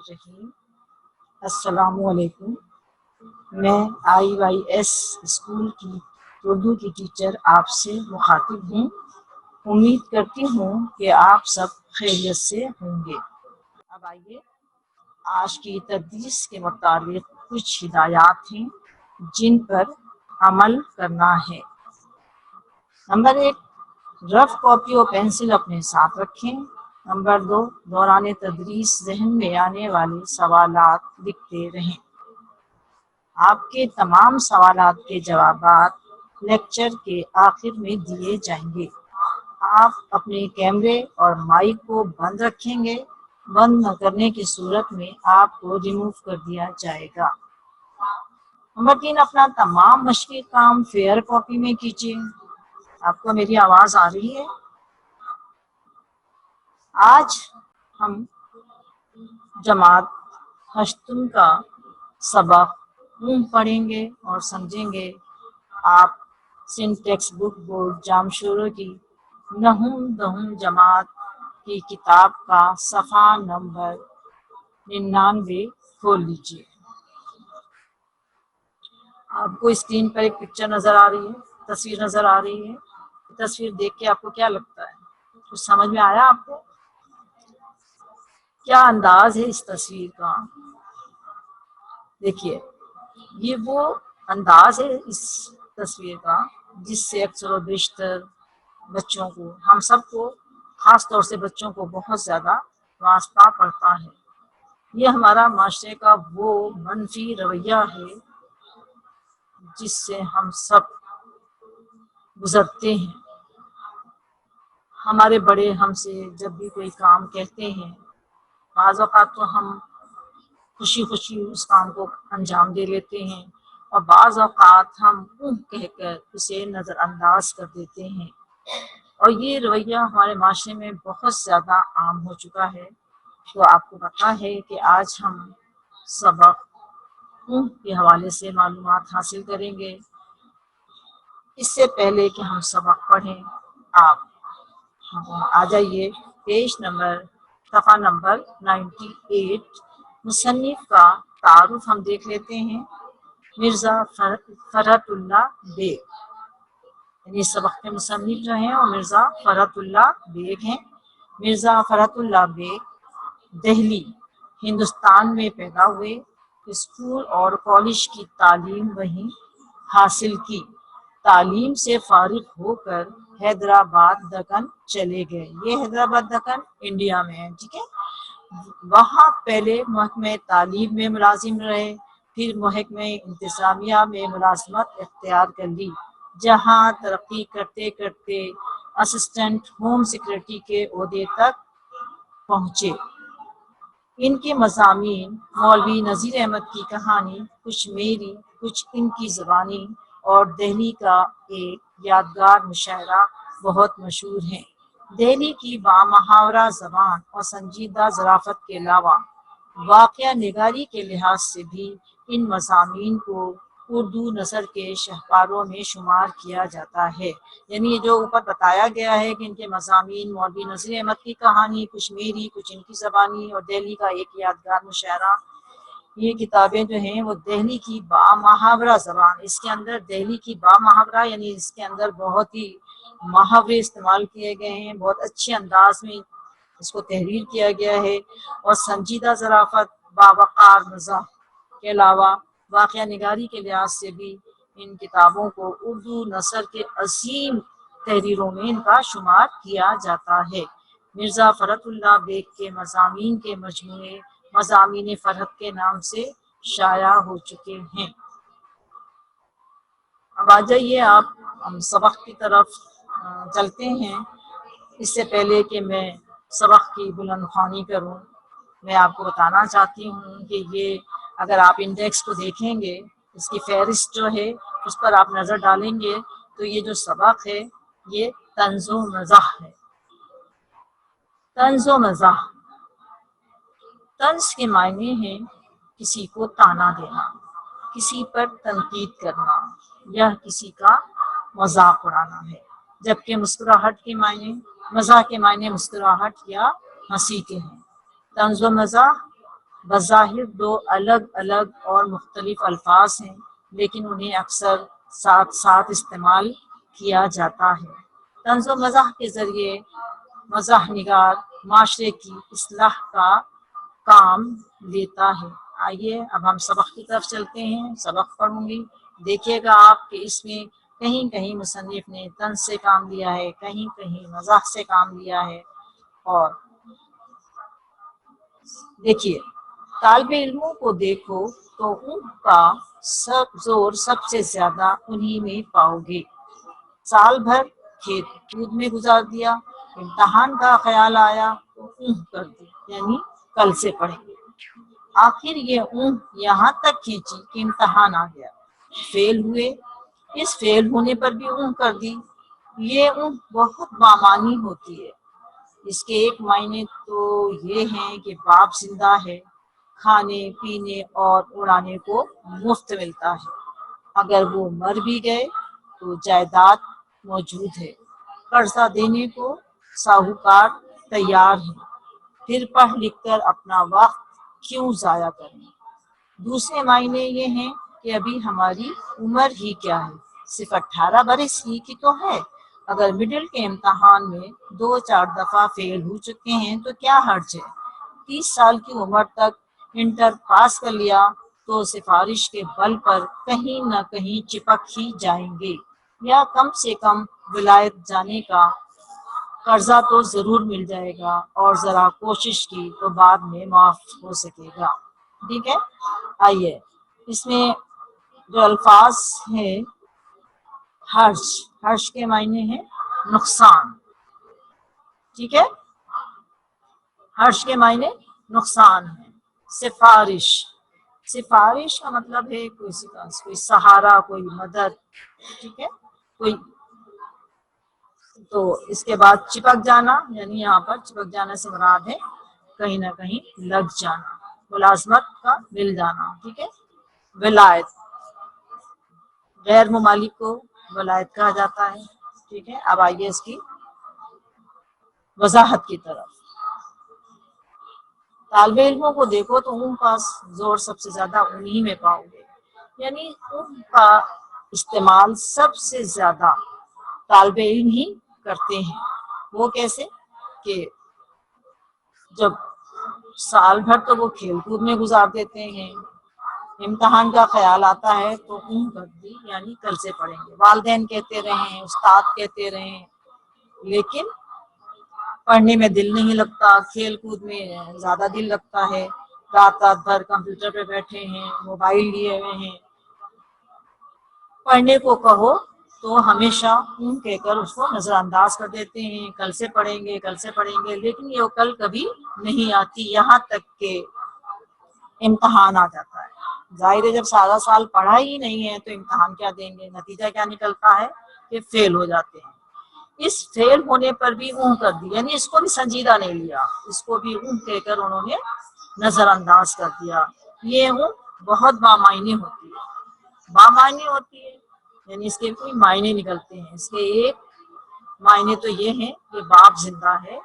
الرحیم۔ السلام علیکم۔ میں IYS اسکول کی اردو کی ٹیچر آپ سے مخاطب ہوں۔ امید کرتی ہوں کہ آپ سب خیریت سے ہوں گے۔ اب آئیے آج کی تدریس کے مطابق کچھ ہدایات ہیں جن پر عمل کرنا ہے۔ نمبر 1، رف کاپی اور پینسل اپنے ساتھ رکھیں۔ نمبر 2، دوران تدریس ذہن میں آنے والے سوالات لکھتے رہیں۔ آپ کے تمام سوالات کے جوابات لیکچر کے آخر میں دیے جائیں گے۔ آپ اپنے کیمرے اور مائک کو بند رکھیں گے۔ بند نہ کرنے کی صورت میں آپ کو ریموو کر دیا جائے گا۔ نمبر 3، اپنا تمام مشقی کام فیئر کاپی میں کیجیے۔ آپ کو میری آواز آ رہی ہے؟ آج ہم جماعت ہشتم کا سبق پڑھیں گے اور سمجھیں گے۔ آپ سنٹیکس بک بورڈ جامشورو کی نہم دہم جماعت کی کتاب کا صفحہ نمبر 99 کھول لیجیے۔ آپ کو اسکرین پر ایک پکچر نظر آ رہی ہے، تصویر نظر آ رہی ہے۔ تصویر دیکھ کے آپ کو کیا لگتا ہے؟ کچھ سمجھ میں آیا آپ کو؟ کیا انداز ہے اس تصویر کا؟ دیکھیے، یہ وہ انداز ہے اس تصویر کا جس سے اکثر و بیشتر بچوں کو، ہم سب کو، خاص طور سے بچوں کو بہت زیادہ واسطہ پڑتا ہے۔ یہ ہمارا معاشرے کا وہ منفی رویہ ہے جس سے ہم سب گزرتے ہیں۔ ہمارے بڑے ہم سے جب بھی کوئی کام کہتے ہیں، بعض اوقات تو ہم خوشی خوشی اس کام کو انجام دے لیتے ہیں اور بعض اوقات ہم کہہ کر اسے نظر انداز کر دیتے ہیں، اور یہ رویہ ہمارے معاشرے میں بہت زیادہ عام ہو چکا ہے۔ تو آپ کو پتہ ہے کہ آج ہم سبق کے حوالے سے معلومات حاصل کریں گے۔ اس سے پہلے کہ ہم سبق پڑھیں، آپ آ جائیے پیج نمبر صفحہ نمبر 98۔ مصنف کا تعارف ہم دیکھ لیتے ہیں۔ مرزا فرحت اللہ بیگ، یعنی سبق کے مصنف جو ہیں وہ مرزا فرحت اللہ بیگ ہیں۔ مرزا فرحت اللہ بیگ دہلی، ہندوستان میں پیدا ہوئے۔ اسکول اور کالج کی تعلیم وہیں حاصل کی۔ تعلیم سے فارغ ہو کر حیدرآباد دکن چلے گئے۔ یہ حیدرآباد دکن انڈیا میں ہے، ٹھیک ہے۔ وہاں پہلے محکمہ تعلیم میں ملازم رہے، پھر محکمہ انتظامیہ میں ملازمت اختیار کر لی، جہاں ترقی کرتے کرتے اسسٹنٹ ہوم سیکرٹری کے عہدے تک پہنچے۔ ان کے مضامین مولوی نذیر احمد کی کہانی، کچھ میری، کچھ ان کی زبانی اور دہلی کا ایک یادگار مشاعرہ بہت مشہور ہیں۔ دہلی کی بامحاورہ زبان اور سنجیدہ ظرافت کے علاوہ واقعہ نگاری کے لحاظ سے بھی ان مضامین کو اردو نثر کے شاہکاروں میں شمار کیا جاتا ہے۔ یعنی یہ جو اوپر بتایا گیا ہے کہ ان کے مضامین مولوی نذیر احمد کی کہانی، کچھ میری، کچھ ان کی زبانی اور دہلی کا ایک یادگار مشاعرہ، یہ کتابیں جو ہیں وہ دہلی کی بامحاورہ زبان، اس کے اندر دہلی کی بامحاورہ یعنی اس کے اندر بہت ہی محاورے استعمال کیے گئے ہیں، بہت اچھے انداز میں اس کو تحریر کیا گیا ہے، اور سنجیدہ ظرافت، باوقار مزاح کے علاوہ واقعہ نگاری کے لحاظ سے بھی ان کتابوں کو اردو نثر کے عظیم تحریروں میں ان کا شمار کیا جاتا ہے۔ مرزا فرحت اللہ بیگ کے مضامین کے مجموعے مضامین فرحت کے نام سے شائع ہو چکے ہیں۔ اب آ جائیے آپ، ہم سبق کی طرف چلتے ہیں۔ اس سے پہلے کہ میں سبق کی بلند خوانی کروں، میں آپ کو بتانا چاہتی ہوں کہ یہ اگر آپ انڈیکس کو دیکھیں گے، اس کی فہرست جو ہے اس پر آپ نظر ڈالیں گے تو یہ جو سبق ہے یہ طنز و مزاح ہے۔ طنز و مزاح، طنز کے معنی ہیں کسی کو طعنہ دینا، کسی پر تنقید کرنا یا کسی کا مذاق اڑانا ہے، جبکہ مسکراہٹ کے معنی، مزاح کے معنی مسکراہٹ یا ہنسی کے ہیں۔ طنز و مزاح بظاہر دو الگ الگ اور مختلف الفاظ ہیں، لیکن انہیں اکثر ساتھ ساتھ استعمال کیا جاتا ہے۔ طنز و مزاح کے ذریعے مزاح نگار معاشرے کی اصلاح کا کام لیتا ہے۔ آئیے اب ہم سبق کی طرف چلتے ہیں۔ سبق پڑھوں گی، دیکھیے گا آپ کہ اس میں کہیں کہیں مصنف نے طنز سے کام لیا ہے، کہیں کہیں مزاح سے کام لیا ہے۔ اور دیکھیے، طالب علموں کو دیکھو تو ان کا زور سب سے زیادہ انہی میں پاؤ گے۔ سال بھر کھیت کود میں گزار دیا، امتحان کا خیال آیا تو کر دی، یعنی کل سے پڑھیں گے۔ آخر یہ یہاں تک کھینچی کہ امتحان آ گیا، فیل ہوئے، اس فیل ہونے پر بھی کر دی۔ یہ بہت بامانی ہوتی ہے۔ اس کے ایک معنی تو یہ ہیں کہ باپ زندہ ہے، کھانے پینے اور اڑانے کو مفت ملتا ہے۔ اگر وہ مر بھی گئے تو جائیداد موجود ہے، قرضہ دینے کو ساہوکار تیار ہے، پھر پڑھ لکھ کر اپنا وقت کیوں ضائع کریں۔ دوسرے معنی یہ ہیں کہ ابھی ہماری عمر ہی کیا ہے، صرف 18 برس ہی کی تو ہے۔ اگر مڈل کے امتحان میں 2-4 دفعہ فیل ہو چکے ہیں تو کیا حرج ہے۔ 30 سال کی عمر تک انٹر پاس کر لیا تو سفارش کے بل پر کہیں نہ کہیں چپک ہی جائیں گے، یا کم سے کم ولایت جانے کا قرضہ تو ضرور مل جائے گا، اور ذرا کوشش کی تو بعد میں معاف ہو سکے گا۔ ٹھیک ہے، آئیے اس میں جو الفاظ ہیں، ہرش کے معنی ہیں نقصان۔ ٹھیک ہے، ہرش کے معنی نقصان ہے۔ سفارش کا مطلب ہے کوئی سہارا، کوئی مدد۔ ٹھیک ہے، کوئی تو اس کے بعد چپک جانا، یعنی یہاں پر چپک جانا سے مراد ہے کہیں نہ کہیں لگ جانا، ملازمت کا مل جانا۔ ٹھیک ہے، ولایت، غیر ممالک کو ولایت کہا جاتا ہے۔ ٹھیک ہے، اب آئیے اس کی وضاحت کی طرف۔ طالب علموں کو دیکھو تو ان کا زور سب سے زیادہ انہی میں پاؤ گے، یعنی ان کا استعمال سب سے زیادہ طالب علم ہی کرتے ہیں۔ وہ کیسے کہ جب سال بھر تو وہ کھیل کود میں گزار دیتے ہیں، امتحان کا خیال آتا ہے تو کر دی، یعنی کل سے پڑھیں گے۔ والدین کہتے رہیں، استاد کہتے رہیں، لیکن پڑھنے میں دل نہیں لگتا، کھیل کود میں زیادہ دل لگتا ہے۔ رات بھر کمپیوٹر پہ بیٹھے ہیں، موبائل لیے ہوئے ہیں، پڑھنے کو کہو تو ہمیشہ کہہ کر اس کو نظر انداز کر دیتے ہیں، کل سے پڑھیں گے کل سے پڑھیں گے، لیکن یہ کل کبھی نہیں آتی، یہاں تک کہ امتحان آ جاتا ہے۔ ظاہر ہے جب سارا سال پڑھا ہی نہیں ہے تو امتحان کیا دیں گے، نتیجہ کیا نکلتا ہے کہ فیل ہو جاتے ہیں۔ اس فیل ہونے پر بھی کر دی، یعنی اس کو بھی سنجیدہ نہیں لیا، اس کو بھی کہہ کر انہوں نے نظر انداز کر دیا۔ یہ بہت بامعنی ہوتی ہے، بامعنی ہوتی ہے، یعنی اس کے کوئی معنی نکلتے ہیں۔ اس کے ایک معنی تو یہ ہے کہ باپ زندہ ہے،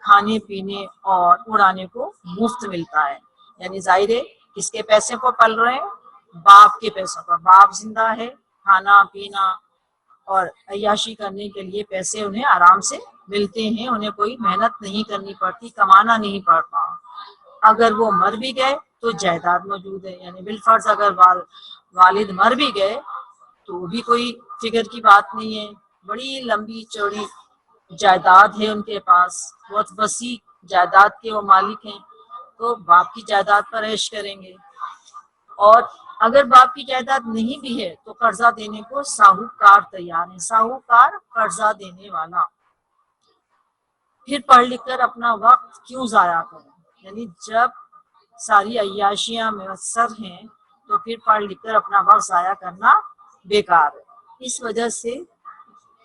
کھانے پینے اور اڑانے کو مفت ملتا ہے، یعنی ظاہر ہے کس کے پیسے کو پل رہے ہیں، باپ کے پیسوں پر۔ باپ زندہ ہے، کھانا پینا اور عیاشی کرنے کے لیے پیسے انہیں آرام سے ملتے ہیں، انہیں کوئی محنت نہیں کرنی پڑتی، کمانا نہیں پڑتا۔ اگر وہ مر بھی گئے تو جائیداد موجود ہے، یعنی بالفرض اگر والد مر بھی گئے تو بھی کوئی فکر کی بات نہیں ہے، بڑی لمبی چوڑی جائیداد ہے ان کے پاس، بہت وسیع جائیداد کے وہ مالک ہیں، تو باپ کی جائیداد پر عیش کریں گے۔ اور اگر باپ کی جائیداد نہیں بھی ہے تو قرضہ دینے کو ساہوکار تیار ہے، ساہوکار قرضہ دینے والا۔ پھر پڑھ لکھ کر اپنا وقت کیوں ضائع کریں، یعنی جب ساری عیاشیاں میسر ہیں تو پھر پڑھ لکھ کر اپنا وقت ضائع کرنا بیکار ہے۔ اس وجہ سے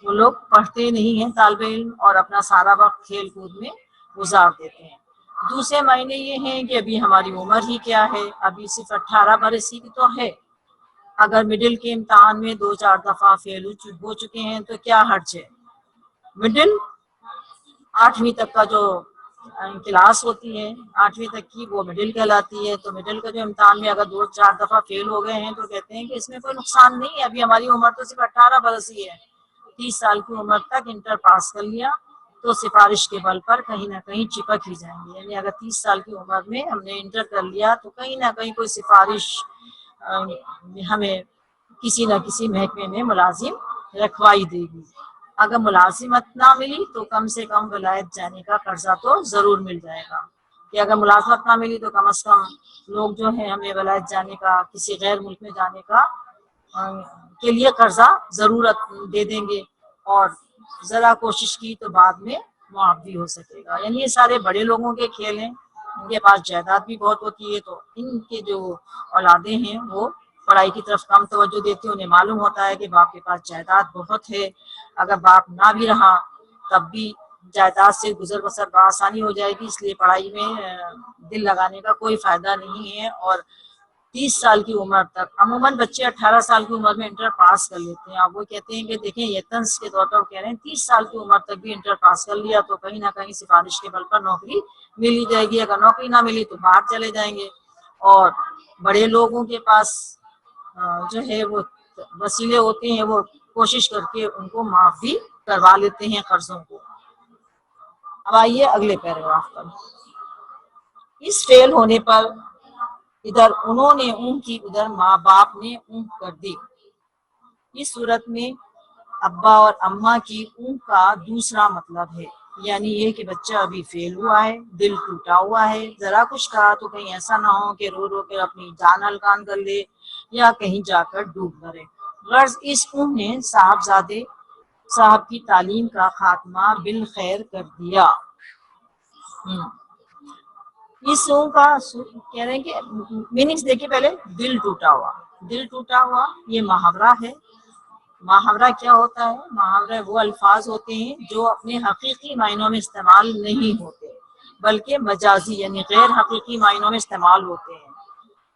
وہ لوگ پڑھتے نہیں ہیں طالب علم، اور اپنا سارا وقت کھیل کود میں گزار دیتے ہیں۔ دوسرے معنی یہ ہیں کہ ابھی ہماری عمر ہی کیا ہے، ابھی صرف 18 برس ہی تو ہے۔ اگر مڈل کے امتحان میں 2-4 دفعہ فیل ہو چکے ہیں تو کیا حرج ہے۔ مڈل 8ویں تک کا جو کلاس ہوتی ہے 8ویں تک کی، وہ مڈل کہلاتی ہے. تو مڈل کا جو امتحان میں اگر 2-4 دفعہ فیل ہو گئے ہیں تو کہتے ہیں کہ اس میں کوئی نقصان نہیں ہے، ابھی ہماری عمر تو صرف 18 برس ہی ہے. 30 سال کی عمر تک انٹر پاس کر لیا تو سفارش کے بل پر کہیں نہ کہیں چپک ہی جائیں گے. یعنی اگر 30 سال کی عمر میں ہم نے انٹر کر لیا تو کہیں نہ کہیں کوئی سفارش ہمیں کسی نہ کسی محکمے میں ملازم رکھوائی دے گی. اگر ملازمت نہ ملی تو کم سے کم ولایت جانے کا قرضہ تو ضرور مل جائے گا. کہ اگر ملازمت نہ ملی تو کم از کم لوگ جو ہیں ہمیں ولایت جانے کا، کسی غیر ملک میں جانے کا کے لیے قرضہ ضرورت دے دیں گے، اور ذرا کوشش کی تو بعد میں معاف بھی ہو سکے گا. یعنی یہ سارے بڑے لوگوں کے کھیل ہیں. ان کے پاس جائیداد بھی بہت ہوتی ہے تو ان کے جو اولادیں ہیں وہ پڑھائی کی طرف کم توجہ دیتی ہیں. انہیں معلوم ہوتا ہے کہ باپ کے پاس جائیداد بہت ہے، اگر باپ نہ بھی رہا تب بھی جائیداد سے گزر بسر بآسانی ہو جائے گی، اس لیے پڑھائی میں دل لگانے کا کوئی فائدہ نہیں ہے. اور 30 سال کی عمر تک عموماً بچے 18 سال کی عمر میں انٹر پاس کر لیتے ہیں. اب وہ کہتے ہیں کہ دیکھیں یہ طنز کے طور پر وہ کہہ رہے ہیں 30 سال کی عمر تک بھی انٹر پاس کر لیا تو کہیں نہ کہیں سفارش کے بل پر نوکری مل ہی جائے گی. اگر نوکری نہ ملی تو باہر چلے جائیں گے. اور بڑے لوگوں کے پاس جو ہے وہ وسیلے ہوتے ہیں، وہ کوشش کر کے ان کو معاف بھی کروا لیتے ہیں قرضوں کو. اب آئیے اگلے پیراگراف پر. اس فیل ہونے پر ادھر انہوں نے اون کی، ادھر ماں باپ نے اون کر دی. اس صورت میں ابا اور اماں کی اون کا دوسرا مطلب ہے، یعنی یہ کہ بچہ ابھی فیل ہوا ہے، دل ٹوٹا ہوا ہے، ذرا کچھ کہا تو کہیں ایسا نہ ہو کہ رو رو کر اپنی جان ہلکان کر لے یا کہیں جا کر ڈوب مرے. غرض اس اون نے صاحبزادے صاحب کی تعلیم کا خاتمہ بالخیر کر دیا. اس اون کا کہہ رہے ہیں کہ میننگز دیکھیے پہلے. دل ٹوٹا ہوا، دل ٹوٹا ہوا یہ محاورہ ہے. محاورہ کیا ہوتا ہے؟ محاورہ وہ الفاظ ہوتے ہیں جو اپنے حقیقی معنوں میں استعمال نہیں ہوتے بلکہ مجازی یعنی غیر حقیقی معنوں میں استعمال ہوتے ہیں.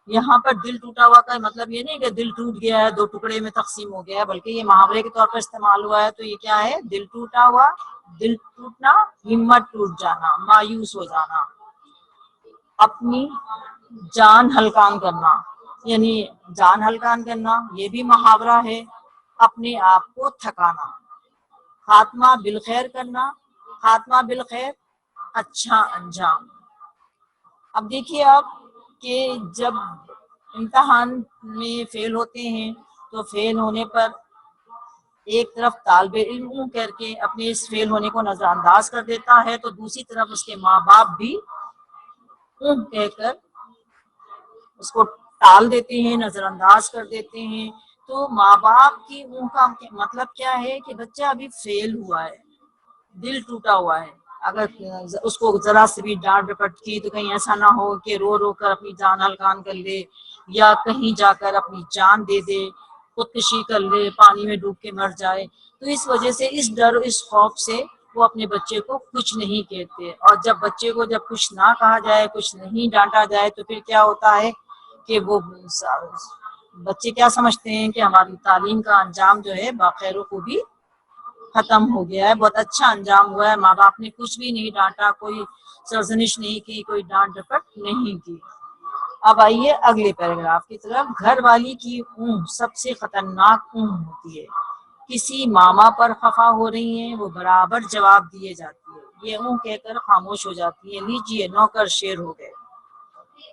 یہاں پر دل ٹوٹا ہوا کا مطلب یہ نہیں کہ دل ٹوٹ گیا ہے، 2 ٹکڑے میں تقسیم ہو گیا ہے، بلکہ یہ محاورے کے طور پر استعمال ہوا ہے. تو یہ کیا ہے؟ دل ٹوٹا ہوا. دل ٹوٹنا، ہمت ٹوٹ جانا، مایوس ہو جانا. اپنی جان ہلکان کرنا، یعنی جان ہلکان کرنا یہ بھی محاورہ ہے. اپنے آپ کو تھکانا. خاتمہ بالخیر کرنا، خاتمہ بالخیر اچھا انجام. اب دیکھیے آپ کہ جب امتحان میں فیل ہوتے ہیں تو فیل ہونے پر ایک طرف طالب علم کر کے اپنے اس فیل ہونے کو نظر انداز کر دیتا ہے تو دوسری طرف اس کے ماں باپ بھی کہہ کر اس کو ٹال دیتے ہیں، نظر انداز کر دیتے ہیں. تو ماں باپ کی اون کا مطلب کیا ہے کہ بچہ ابھی فیل ہوا ہے، دل ٹوٹا ہوا ہے. اگر اس کو ذرا سے بھی ڈانٹ ڈپٹ کی تو کہیں ایسا نہ ہو کہ رو رو کر اپنی جان ہلکان کر لے یا کہیں جا کر اپنی جان دے دے، خودکشی کر لے، پانی میں ڈوب کے مر جائے. تو اس وجہ سے اس ڈر، اس خوف سے وہ اپنے بچے کو کچھ نہیں کہتے. اور جب بچے کو جب کچھ نہ کہا جائے، کچھ نہیں ڈانٹا جائے تو پھر کیا ہوتا ہے کہ وہ بچے کیا سمجھتے ہیں کہ ہماری تعلیم کا انجام جو ہے بخیر و خوبی ختم ہو گیا ہے، بہت اچھا انجام ہوا ہے، ماں باپ نے کچھ بھی نہیں ڈانٹا، کوئی سرزنش نہیں کی، کوئی ڈانٹ ڈپٹ نہیں کی. اب آئیے اگلے پیراگراف کی طرف. گھر والی کی اون سب سے خطرناک اون ہوتی ہے. کسی ماما پر خفا ہو رہی ہیں، وہ برابر جواب دیے جاتی ہے. یہ اون کہہ کر خاموش ہو جاتی ہے. لیجیے نوکر شیر ہو گئے.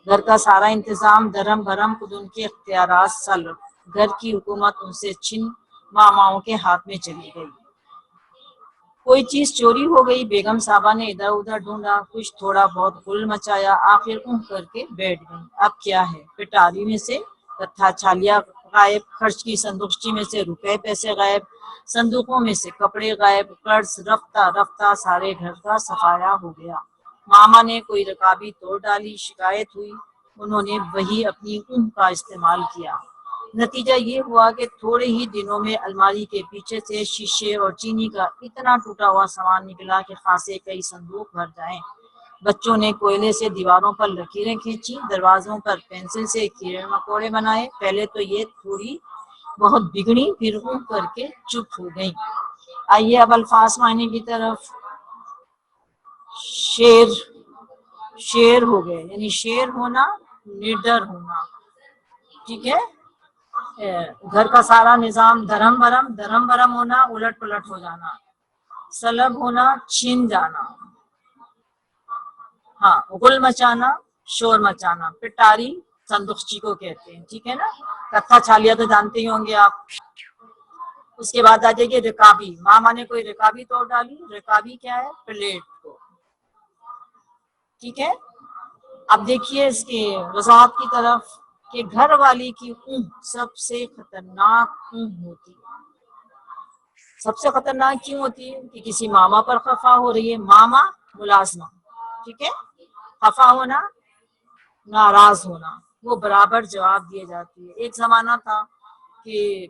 گھر کا سارا انتظام درم بھرم خود ان کے اختیارات سلب. گھر کی حکومت ان سے چھن ماماؤں کے ہاتھ میں چلی گئی. کوئی چیز چوری ہو گئی، بیگم صاحبہ نے ادھر ادھر ڈھونڈا، کچھ تھوڑا بہت گل مچایا، آخر اون کر کے بیٹھ گئی. اب کیا ہے؟ پٹاری میں سے تتھا چھالیا غائب، خرچ کی صندوقچی میں سے روپے پیسے غائب، صندوقوں میں سے کپڑے غائب. قرض رفتہ رفتہ سارے گھر کا صفایا ہو گیا. ماما نے کوئی رکابی توڑ ڈالی، شکایت ہوئی، انہوں نے وہی اپنی اون کا استعمال کیا. نتیجہ یہ ہوا کہ تھوڑے ہی دنوں میں الماری کے پیچھے سے شیشے اور چینی کا اتنا ٹوٹا ہوا سامان نکلا کہ خاصے کئی صندوق بھر جائیں. بچوں نے کوئلے سے دیواروں پر لکیریں کھینچی، دروازوں پر پینسل سے کیڑے مکوڑے بنائے. پہلے تو یہ تھوڑی بہت بگڑی، پھر اون کر کے چپ ہو گئی. آئیے اب الفاظ معنی کی طرف. شیر شیر ہو گئے، یعنی شیر ہونا، نڈر ہونا، ٹھیک ہے. گھر کا سارا نظام دھرم برم ہونا، الٹ پلٹ ہو جانا. سلب ہونا، چھین جانا. ہاں، غل مچانا، شور مچانا. پٹاری صندوقچی کو کہتے ہیں، ٹھیک ہے نا. کتھا چھالیا تو جانتے ہی ہوں گے آپ. اس کے بعد آ جائے گی رکابی. ماما نے کوئی رکابی توڑ ڈالی. رکابی کیا ہے؟ پلیٹ کو، ٹھیک ہے. اب دیکھیے اس کے وضاحت کی طرف کہ گھر والی کی اونگ سب سے خطرناک اونگ ہوتی ہے. سب سے خطرناک کیوں ہوتی ہے؟ کہ کسی ماما پر خفا ہو رہی ہے، ماما ملازمہ، ٹھیک ہے. خفا ہونا، ناراض ہونا، وہ برابر جواب دیے جاتی ہے. ایک زمانہ تھا کہ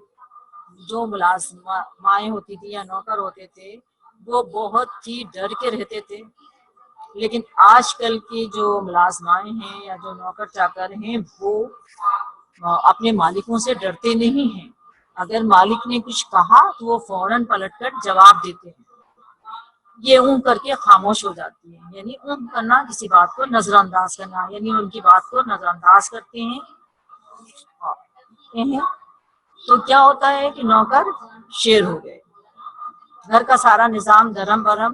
جو ملازمائیں ہوتی تھی یا نوکر ہوتے تھے وہ بہت ہی ڈر کے رہتے تھے. لیکن آج کل کی جو ملازمائیں ہیں یا جو نوکر چاکر ہیں وہ اپنے مالکوں سے ڈرتے نہیں ہیں. اگر مالک نے کچھ کہا تو وہ فوراً پلٹ کر جواب دیتے ہیں. یہ اون کر کے خاموش ہو جاتی ہے، یعنی اون کرنا کسی بات کو نظر انداز کرنا، یعنی ان کی بات کو نظر انداز کرتے ہیں. تو کیا ہوتا ہے کہ نوکر شیر ہو گئے. گھر کا سارا نظام دھرم برم،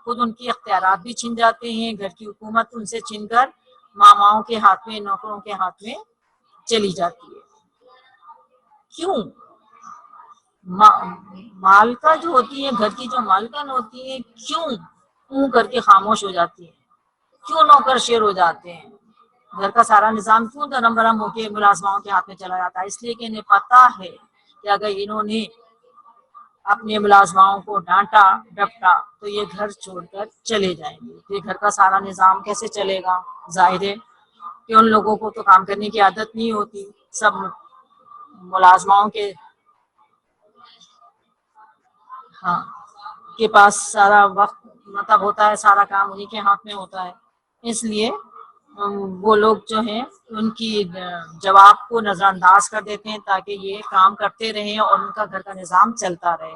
خود ان کی اختیارات بھی چھن جاتے ہیں. گھر کی حکومت ان سے چھن کر ماماؤں کے ہاتھ میں، نوکروں کے ہاتھ میں چلی جاتی ہے. کیوں؟ مالکہ جو ہوتی ہے، گھر کی جو مالکن ہوتی ہے، کیوں اون کر کے خاموش ہو جاتی ہے؟ کیوں نوکر شیر ہو جاتے ہیں؟ گھر کا سارا نظام کیوں دھرم برم ہو کے ملازماؤں کے ہاتھ میں چلا جاتا ہے؟ اس لیے کہ انہیں پتا ہے کہ اگر انہوں نے اپنے ملازماؤں کو ڈانٹا ڈپٹا تو یہ گھر چھوڑ کر چلے جائیں گے. یہ گھر کا سارا نظام کیسے چلے گا؟ ظاہر ہے کہ ان لوگوں کو تو کام کرنے کی عادت نہیں ہوتی. سب ملازماؤں کے ہاں کے پاس سارا وقت مطلب ہوتا ہے، سارا کام انہیں کے ہاتھ میں ہوتا ہے. اس لیے وہ لوگ جو ہیں ان کی جواب کو نظر انداز کر دیتے ہیں تاکہ یہ کام کرتے رہیں اور ان کا گھر کا نظام چلتا رہے.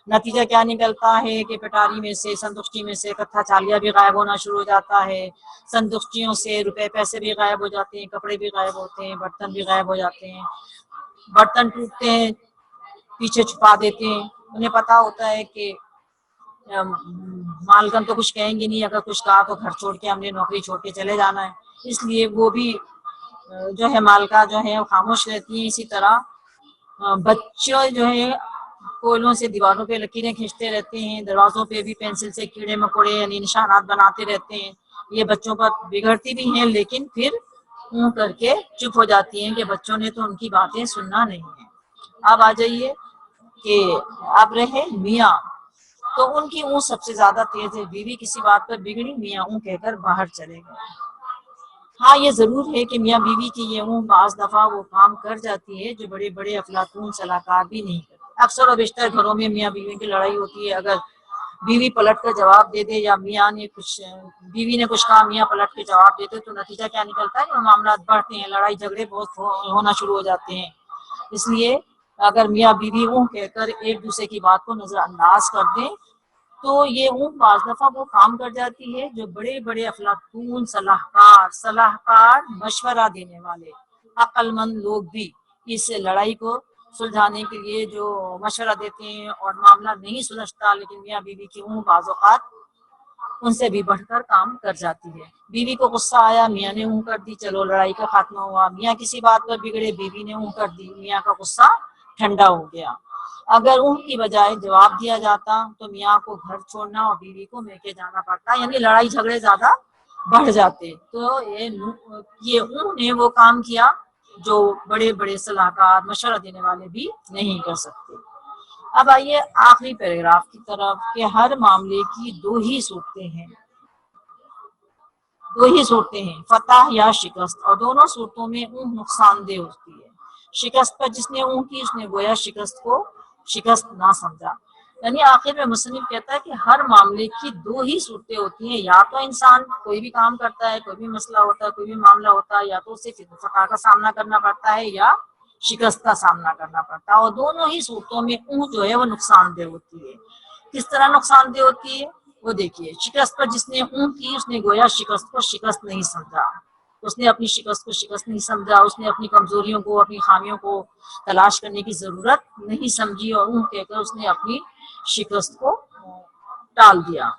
نتیجہ کیا نکلتا ہے کہ پٹاری میں سے، صندوقچی میں سے کتھا چھالیا بھی غائب ہونا شروع ہو جاتا ہے. صندوقچیوں سے روپے پیسے بھی غائب ہو جاتے ہیں، کپڑے بھی غائب ہوتے ہیں، برتن بھی غائب ہو جاتے ہیں. برتن ٹوٹتے ہیں، پیچھے چھپا دیتے ہیں. انہیں پتا ہوتا ہے کہ مالکن تو کچھ کہیں گے نہیں، اگر کچھ کہا تو گھر چھوڑ کے ہم نے نوکری چھوڑ کے چلے جانا ہے. اس لیے وہ بھی جو ہے مالکہ جو ہے خاموش رہتی ہیں. اسی طرح بچے جو ہے کوئلوں سے دیواروں پہ لکیریں کھینچتے رہتے ہیں، دروازوں پہ بھی پینسل سے کیڑے مکوڑے یعنی نشانات بناتے رہتے ہیں. یہ بچوں پر بگڑتی بھی ہیں لیکن پھر اون کر کے چپ ہو جاتی ہیں کہ بچوں نے تو ان کی باتیں سننا نہیں ہے. اب آ جائیے کہ اب رہے میاں، تو ان کی اون سب سے زیادہ تیز ہے. بیوی کسی بات پر بگڑی، میاں اون کہہ کر باہر چلے گئے. ہاں یہ ضرور ہے کہ میاں بیوی کی یہ اون بعض دفعہ وہ کام کر جاتی ہے جو بڑے بڑے افلاطون صلاحکار بھی نہیں کرتے. اکثر و بیشتر گھروں میں میاں بیوی کی لڑائی ہوتی ہے. اگر بیوی پلٹ کر جواب دے دے یا میاں نے بیوی نے کچھ کہا، میاں پلٹ کے جواب دیتے تو نتیجہ کیا نکلتا ہے کہ معاملات بڑھتے ہیں، لڑائی جھگڑے بہت ہونا شروع ہو جاتے ہیں. اس لیے اگر میاں بیوی اون کہہ کر ایک دوسرے کی بات کو نظر انداز کر دیں تو یہ اون بعض دفعہ وہ کام کر جاتی ہے جو بڑے بڑے افلاطون صلاحکار مشورہ دینے والے عقل مند لوگ بھی اس لڑائی کو سلجھانے کے لیے جو مشورہ دیتے ہیں اور معاملہ نہیں سلجھتا، لیکن میاں بیوی کی اون بعض اوقات ان سے بھی بڑھ کر کام کر جاتی ہے. بیوی کو غصہ آیا، میاں نے اون کر دی، چلو لڑائی کا خاتمہ ہوا. میاں کسی بات پر بگڑے، بیوی نے اون کر دی، میاں کا غصہ ٹھنڈا ہو گیا. اگر اون کی بجائے جواب دیا جاتا تو میاں کو گھر چھوڑنا اور بیوی کو میکے جانا پڑتا، یعنی لڑائی جھگڑے زیادہ بڑھ جاتے. تو یہ اون نے وہ کام کیا جو بڑے بڑے صلاحکار مشورہ دینے والے بھی نہیں کر سکتے. اب آئیے آخری پیراگراف کی طرف کہ ہر معاملے کی دو ہی صورتیں ہیں، فتح یا شکست، اور دونوں صورتوں میں اون نقصان دہ ہوتی ہے. شکست پر جس نے اون کی اس نے گویا شکست کو شکست نہ سمجھا. یعنی آخر میں مصنف کہتا ہے کہ ہر معاملے کی دو ہی صورتیں ہوتی ہیں، یا تو انسان کوئی بھی کام کرتا ہے، کوئی بھی مسئلہ ہوتا ہے، کوئی بھی معاملہ ہوتا ہے، یا تو اسے فتح کا سامنا کرنا پڑتا ہے یا شکست کا سامنا کرنا پڑتا ہے. اور دونوں ہی صورتوں میں اون جو ہے وہ نقصان دہ ہوتی ہے. کس طرح نقصان دہ ہوتی ہے؟ وہ دیکھیے شکست پر جس نے اون کی اس نے گویا شکست کو شکست نہیں سمجھا، اس نے اپنی شکست کو شکست نہیں سمجھا، اس نے اپنی کمزوریوں کو اپنی خامیوں کو تلاش کرنے کی ضرورت نہیں سمجھی اور اون کہہ کر اس نے اپنی شکست کو ٹال دیا۔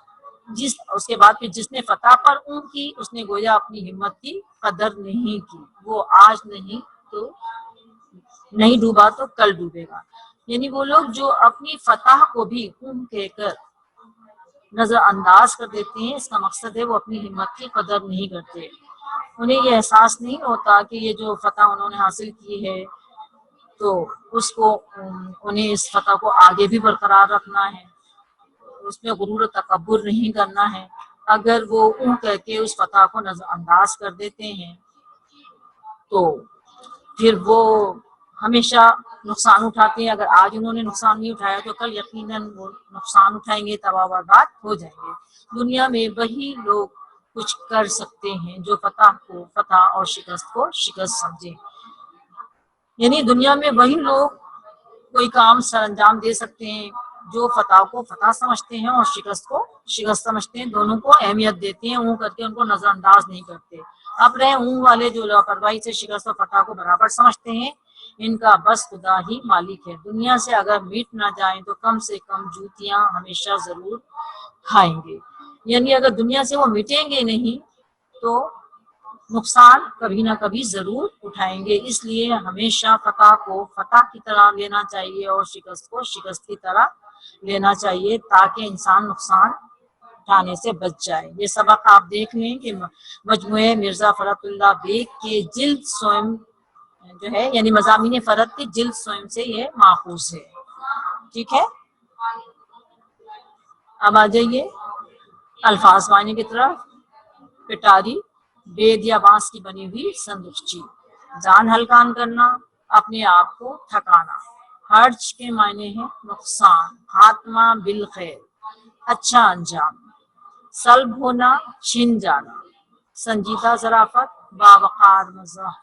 اس کے بعد پھر جس نے فتح پر اون کی اس نے گویا اپنی ہمت کی قدر نہیں کی، وہ آج نہیں تو نہیں ڈوبا تو کل ڈوبے گا۔ یعنی وہ لوگ جو اپنی فتح کو بھی اون کہہ کر نظر انداز کر دیتے ہیں، اس کا مقصد ہے وہ اپنی ہمت کی قدر نہیں کرتے، انہیں یہ احساس نہیں ہوتا کہ یہ جو فتح انہوں نے حاصل کی ہے تو اس کو انہیں اس فتح کو آگے بھی برقرار رکھنا ہے، اس میں غرور و تکبر نہیں کرنا ہے۔ اگر وہ اون کہہ کے اس فتح کو نظر انداز کر دیتے ہیں تو پھر وہ ہمیشہ نقصان اٹھاتے ہیں۔ اگر آج انہوں نے نقصان نہیں اٹھایا تو کل یقیناً وہ نقصان اٹھائیں گے، تباہ و برباد ہو جائیں گے۔ دنیا میں وہی لوگ کچھ کر سکتے ہیں جو فتح کو فتح اور شکست کو شکست سمجھیں، یعنی دنیا میں وہی لوگ کوئی کام سر انجام دے سکتے ہیں جو فتح کو فتح سمجھتے ہیں اور شکست کو شکست سمجھتے ہیں، دونوں کو اہمیت دیتے ہیں، اون کر کے ان کو نظر انداز نہیں کرتے۔ اب رہے اون والے جو لاپرواہی سے شکست اور فتح کو برابر سمجھتے ہیں، ان کا بس خدا ہی مالک ہے، دنیا سے اگر مٹ نہ جائیں تو کم سے کم جوتیاں ہمیشہ ضرور کھائیں گے، یعنی اگر دنیا سے وہ مٹیں گے نہیں تو نقصان کبھی نہ کبھی ضرور اٹھائیں گے۔ اس لیے ہمیشہ فتح کو فتح کی طرح لینا چاہیے اور شکست کو شکست کی طرح لینا چاہیے تاکہ انسان نقصان اٹھانے سے بچ جائے۔ یہ سبق آپ دیکھ لیں کہ مجموعہ مرزا فرات اللہ بیگ کے جلد سوئم جو ہے یعنی مضامین فرد کے جلد سوئم سے یہ ماخوذ ہے، ٹھیک ہے۔ اب آ جائیے الفاظ معنی کی طرف۔ پٹاری بید یا بانس کی بنی ہوئی صندوقچی، جان ہلکان کرنا، اپنے آپ کو تھکانا۔ ہرج کے معنی ہے نقصان، خاتمہ بالخیر، اچھا انجام۔ سلب ہونا، چھن جانا، سنجیدہ ظرافت، باوقار مزاح،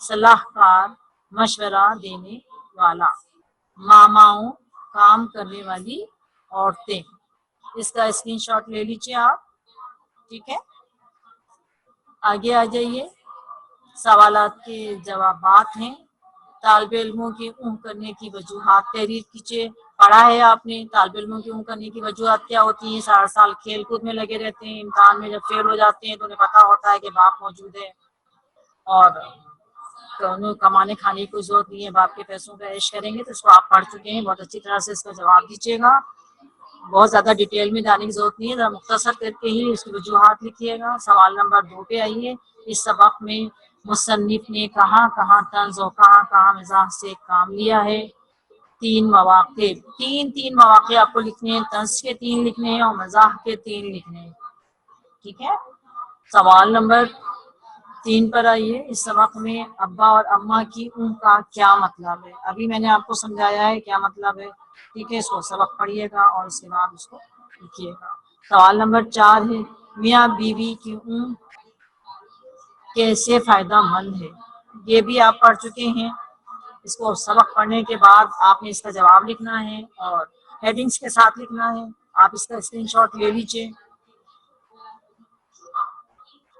صلاح کار، مشورہ دینے والا۔ ماماؤں، کام کرنے والی عورتیں۔ اس کا اسکرین شاٹ لے لیجیے آپ، ٹھیک ہے۔ آگے آ جائیے، سوالات کے جوابات ہیں۔ طالب علموں کے اون کرنے کی وجوہات تحریر کیجیے۔ پڑھا ہے آپ نے طالب علموں کے اون کرنے کی وجوہات کیا ہوتی ہیں؟ سارا سال کھیل کود میں لگے رہتے ہیں، امتحان میں جب فیل ہو جاتے ہیں تو انہیں پتا ہوتا ہے کہ باپ موجود ہے اور انہیں کمانے کھانے کی کوئی ضرورت نہیں ہے، باپ کے پیسوں کا عیش کریں گے۔ تو اس کو آپ پڑھ چکے ہیں، بہت اچھی طرح سے اس کا جواب دیجیے گا، بہت زیادہ ڈیٹیل میں جانے کی ضرورت نہیں ہے، ذرا مختصر کر کے ہی اس کی وجوہات لکھیے گا۔ سوال نمبر 2 پہ آئیے۔ اس سبق میں مصنف نے کہاں کہاں طنز اور کہاں کہاں مزاح سے کام لیا ہے؟ 3 مواقع، تین مواقع آپ کو لکھنے ہیں، طنز کے 3 لکھنے ہیں اور مزاح کے 3 لکھنے ہیں، ٹھیک ہے۔ سوال نمبر 3 پر آئیے۔ اس سبق میں ابا اور اماں کی اون کا کیا مطلب ہے؟ ابھی میں نے آپ کو سمجھایا ہے کیا مطلب ہے، ٹھیک ہے۔ اس کو سبق پڑھیے گا اور اس کے بعد اس کو لکھیے گا۔ سوال نمبر 4 ہے میاں بیوی کی اون کیسے فائدہ مند ہے؟ یہ بھی آپ پڑھ چکے ہیں۔ اس کو سبق پڑھنے کے بعد آپ نے اس کا جواب لکھنا ہے اور ہیڈنگز کے ساتھ لکھنا ہے۔ آپ اس کا اسکرین شاٹ لے لیجیے۔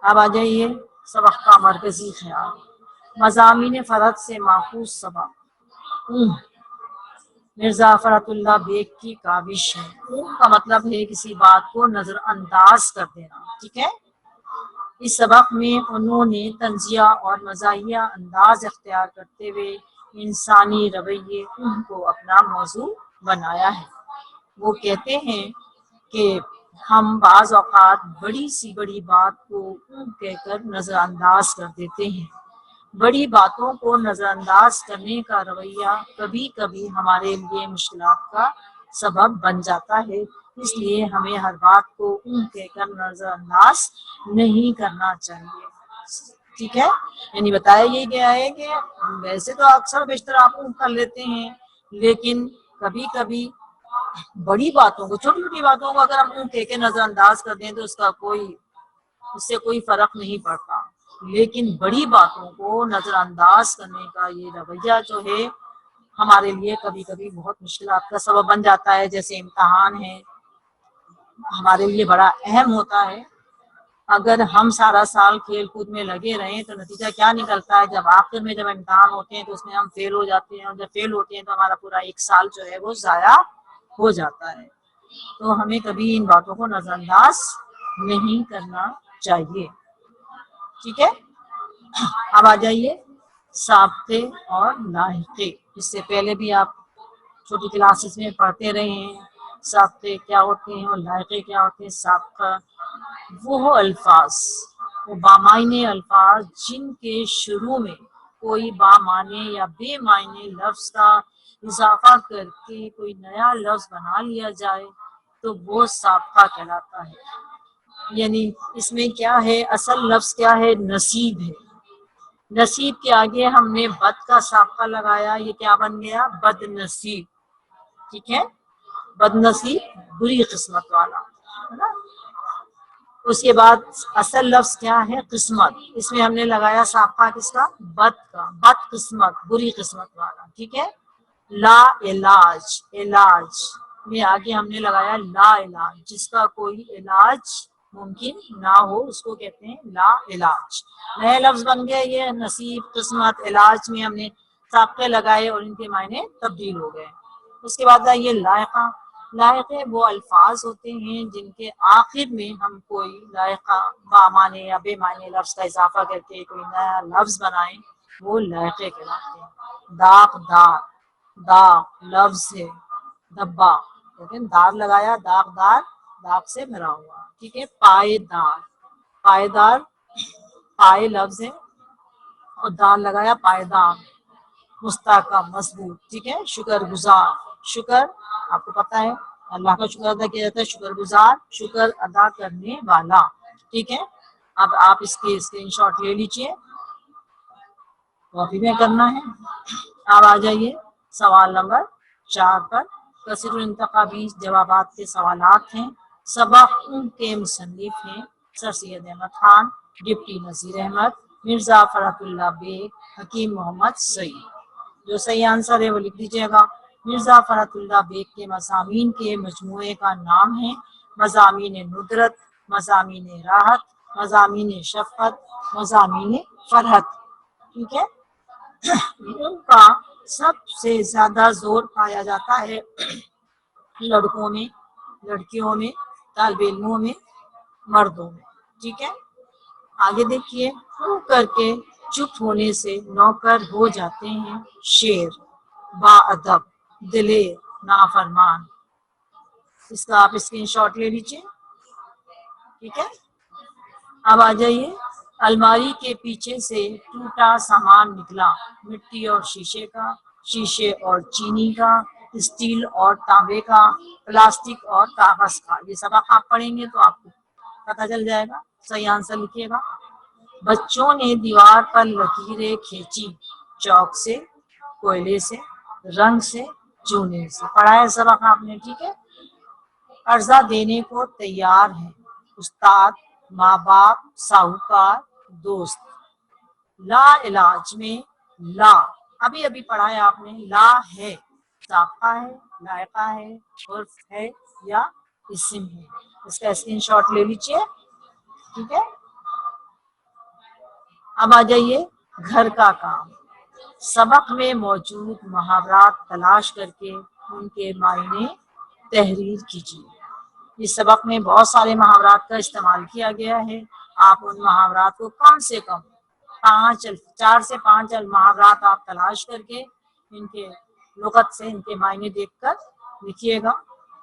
اب آ جائیے سبق کا مرکزی خیال۔ مضامین فرد سے ماخوذ سبق۔ مرزا فرات اللہ بیگ کی کاوش ہے۔ اون کا مطلب ہے کسی بات کو نظر انداز کر دینا، ٹھیک ہے۔ اس سبق میں انہوں نے طنزیہ اور مزاحیہ انداز اختیار کرتے ہوئے انسانی رویے اون کو اپنا موضوع بنایا ہے۔ وہ کہتے ہیں کہ ہم بعض اوقات بڑی سی بڑی بات کو اون کہہ کر نظر انداز کر دیتے ہیں۔ بڑی باتوں کو نظر انداز کرنے کا رویہ کبھی کبھی ہمارے لیے مشکلات کا سبب بن جاتا ہے، اس لیے ہمیں ہر بات کو اون کہہ کر نظر انداز نہیں کرنا چاہیے، ٹھیک ہے۔ یعنی بتایا یہ گیا ہے کہ ویسے تو اکثر بیشتر آپ اون کر لیتے ہیں، لیکن کبھی کبھی بڑی باتوں کو، چھوٹی چھوٹی باتوں کو اگر ہم اون کہہ کے نظر انداز کر دیں تو اس سے کوئی فرق نہیں پڑتا، لیکن بڑی باتوں کو نظر انداز کرنے کا یہ رویہ جو ہے ہمارے لیے کبھی کبھی بہت مشکلات کا سبب بن جاتا ہے، جیسے امتحان ہے ہمارے لیے بڑا اہم ہوتا ہے. اگر ہم سارا سال کھیل کود میں لگے رہیں تو نتیجہ کیا نکلتا ہے؟ جب آخر میں جب امتحان ہوتے ہیں تو اس میں ہم فیل ہو جاتے ہیں، اور جب فیل ہوتے ہیں تو ہمارا پورا ایک سال جو ہے وہ ضائع ہو جاتا ہے. تو ہمیں کبھی ان باتوں کو نظر انداز نہیں کرنا چاہیے. ٹھیک ہے، اب آ جائیے ضابطے اور لاحقے. اس سے پہلے بھی آپ چھوٹی کلاسز میں پڑھتے رہے ہیں ضابطے کیا ہوتے ہیں اور لاحقے کیا ہوتے ہیں. ضابطہ وہ الفاظ، وہ بامعنی الفاظ جن کے شروع میں کوئی بامعنی یا بے معنی لفظ کا اضافہ کر کے کوئی نیا لفظ بنا لیا جائے تو وہ ضابطہ کہلاتا ہے. یعنی اس میں کیا ہے، اصل لفظ کیا ہے؟ نصیب ہے. نصیب کے آگے ہم نے بد کا ضابطہ لگایا، یہ کیا بن گیا؟ بد نصیب. ٹھیک ہے، بد نصیب بری قسمت والا ہے نا. اس کے بعد اصل لفظ کیا ہے؟ قسمت. اس میں ہم نے لگایا ضابطہ کس کا؟ بد کا. بد قسمت، بری قسمت والا. ٹھیک ہے. لا علاج، علاج میں آگے ہم نے لگایا لا علاج، جس کا کوئی علاج ممکن نہ ہو اس کو کہتے ہیں لا علاج. نئے لفظ بن گئے یہ نصیب، قسمت، علاج میں ہم نے ضابطے لگائے اور ان کے معنی تبدیل ہو گئے. اس کے بعد یہ لاحقہ. لاحقے وہ الفاظ ہوتے ہیں جن کے آخر میں ہم کوئی لاحقہ بامعنی یا بے معنی لفظ کا اضافہ کر کے کوئی نیا لفظ بنائیں، وہ لاحقے کہلاتے ہیں. داغ دار، داغ لفظ ہے. دھبا، لیکن دار لگایا، داغ دار، داغ سے بھرا ہوا. ٹھیک ہے. پائیدار، پائیدار پائے لفظ ہے اور دار لگایا، پائیدار. مستحکم، مضبوط. ٹھیک ہے. شکر گزار، شکر آپ کو پتا ہے اللہ کا شکر ادا کیا جاتا ہے، شکر گزار، شکر ادا کرنے والا. ٹھیک ہے. اب آپ اس کے اسکرین شاٹ لے لیجیے، کاپی میں کرنا ہے. اب آ جائیے سوال نمبر 4 پر. کثیر الانتخابی جوابات کے سوالات ہیں. سبق کے مصنف ہیں سر سید احمد خان، ڈپٹی نذیر احمد، مرزا فرحت اللہ بیگ، حکیم محمد سعید. جو صحیح آنسر ہے وہ لکھ دیجیے گا. مرزا فرحت اللہ بیگ کے مضامین کے مجموعے کا نام ہے مضامین ندرت، مضامین راحت، مضامین شفقت، مضامین فرحت. ٹھیک ہے. ان کا سب سے زیادہ زور پایا جاتا ہے لڑکوں میں، لڑکیوں میں، طالب علموں میں، مردوں میں. ٹھیک ہے. آگے دیکھیے. رو کر کے چپ ہونے سے نوکر ہو جاتے ہیں شیر، با ادب، دلیر، نافرمان. اس کا آپ اسکرین شاٹ لے لیجیے. ٹھیک ہے. اب آ جائیے. الماری کے پیچھے سے ٹوٹا سامان نکلا، مٹی اور شیشے کا، شیشے اور چینی کا، اسٹیل اور تانبے کا، پلاسٹک اور کاغذ کا. یہ سبق آپ پڑھیں گے تو آپ کو پتہ چل جائے گا. صحیح آنسر لکھیے گا. بچوں نے دیوار پر لکیریں کھینچی، چاک سے، کوئلے سے، رنگ سے، چونے سے. پڑھا ہے سبق آپ نے. ٹھیک ہے. قرضہ دینے کو تیار ہے استاد، ماں باپ، ساہوکار، دوست. لا علاج میں لا ابھی ابھی پڑھا ہے آپ نے. لا ہے، ضابطہ ہے، لائقہ ہے، عرف ہے یا اسم ہے. اس کا اسکرین شاٹ لے لیجیے. ٹھیک ہے. اب آ جائیے گھر کا کام. سبق میں موجود محاورات تلاش کر کے ان کے معنی تحریر کیجیے. اس سبق میں بہت سارے محاورات کا استعمال کیا گیا ہے. آپ ان محاورات کو کم سے کم 4 سے 5 محاورات آپ تلاش کر کے ان کے لغت سے ان کے معنی دیکھ کر لکھیے گا.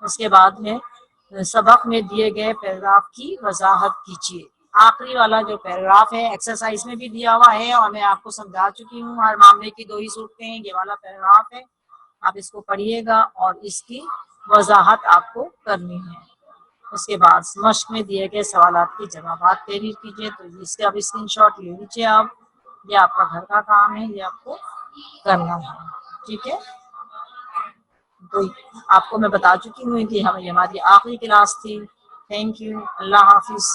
اس کے بعد میں سبق میں دیے گئے پیراگراف کی وضاحت کیجیے. آخری والا جو پیراگراف ہے ایکسرسائز میں بھی دیا ہوا ہے اور میں آپ کو سمجھا چکی ہوں. ہر معاملے کی 2 ہی صورتیں ہیں. یہ والا پیراگراف ہے، آپ اس کو پڑھیے گا اور اس کی وضاحت آپ کو کرنی ہے. اس کے بعد مشق میں دیے گئے سوالات کے جوابات تحریر کیجیے. تو اس کے اب اسکرین شاٹ لے لیجیے آپ. یہ آپ کا گھر کا کام ہے، یہ آپ کو کرنا ہے. ٹھیک ہے. تو آپ کو میں بتا چکی ہوں کہ ہماری آخری کلاس تھی. Thank you. اللہ حافظ.